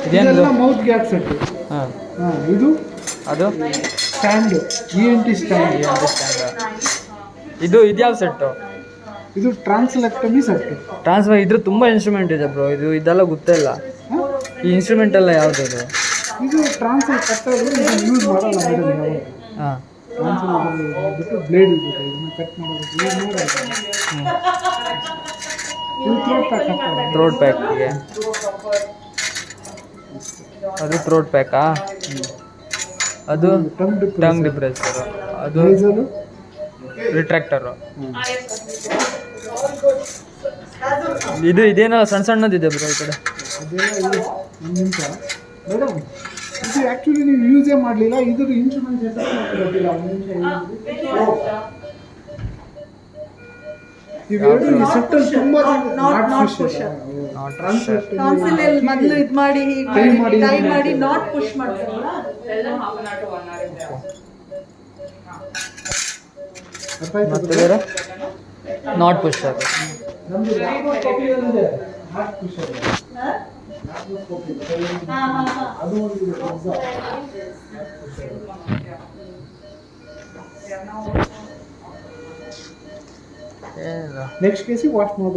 ಇದೇನು ಇದೆಲ್ಲ mouth gap set. ಹಾಂ ಇದು ಅದು ಸ್ಟ್ಯಾಂಡ್, ENT ಸ್ಟ್ಯಾಂಡ್. ಇದು ಇದ್ಯಾವ ಸೆಟ್ಟು? ಇದು ಟ್ರಾನ್ಸ್ಲೆಕ್ಟಮಿ ಸೆಟ್. ಟ್ರಾನ್ಸ್ಫರ್ ಇದ್ರ ತುಂಬ ಇನ್ಸ್ಟ್ರೂಮೆಂಟ್ ಇದೆ ಬ್ರೋ. ಇದೆಲ್ಲ ಗೊತ್ತಿಲ್ಲ. ಈ ಇನ್ಸ್ಟ್ರೂಮೆಂಟ್ ಎಲ್ಲ ಯಾವುದು ಇದು? ಇದು ಟ್ರಾನ್ಸ್ಫರ್ ಕಟ್ಟೋದು, ಇದು ಯೂಸ್ ಮಾಡಲ್ಲ ಮೇಡಮ್ ಯಾವಾಗ. ಹಾಂ ಟ್ರಾನ್ಸ್ಫರ್ ಬಿಟ್ಟು ಬ್ಲೇಡ್ ಇದೆ, ಇದನ್ನು ಕಟ್ ಮಾಡೋದಕ್ಕೆ ಯೂಸ್ ಮಾಡೋದು. ಇದು ಥ್ರೋಟ್ ಪ್ಯಾಕಿಗೆ. ಅದು ಥ್ರೋಟ್ ಪ್ಯಾಕಾ? ಅದು ಟಂಗ್ ಡಿಪ್ರೆಸರು. ಅದು ರಿಟ್ರಾಕ್ಟರು. ಇದೇನೋ ಸಣ್ಣ ಸಣ್ಣದಿದೆ ಬ್ರೋ ಈ ಕಡೆ. ಅದೆಲ್ಲ ಇದೆ. ಒಂದು ನಿಮಿಷ ಮೇಡಮ್, ಇದು ಆ್ಯಕ್ಚುಲಿ ನೀವು ಯೂಸೇ ಮಾಡಲಿಲ್ಲ. ಇದ್ರ ಇನ್ಸ್ಟ್ರೂಮೆಂಟ್ ಗೊತ್ತಿಲ್ಲ. ಒಂದು ನಿಮಿಷ. ಇವೆರಡು ಈ ಸೆಟ್ಟಲ್ಲಿ ತುಂಬ ಮೊದಲು ಇದು ಮಾಡಿ ಟೈ ಮಾಡಿ ನಾಟ್ ಪುಷ್ ಮಾಡ್ತಾರಲ್ಲ. ಮತ್ತೆ ಬೇರೆ ನಾಟ್ ಪುಷ್ ಅದು. ನಮ್ಮದು ಲ್ಯಾಪ್ಟಾಪಲ್ಲಿದೆ ನಾಟ್ ಪುಷ್ ಅದು. ಅದು ಒಂದು ನೆಕ್ಸ್ಟ್ ಕೇಸಿಗೆ ವಾಶ್ ಮಾಡ್ಬೋದು.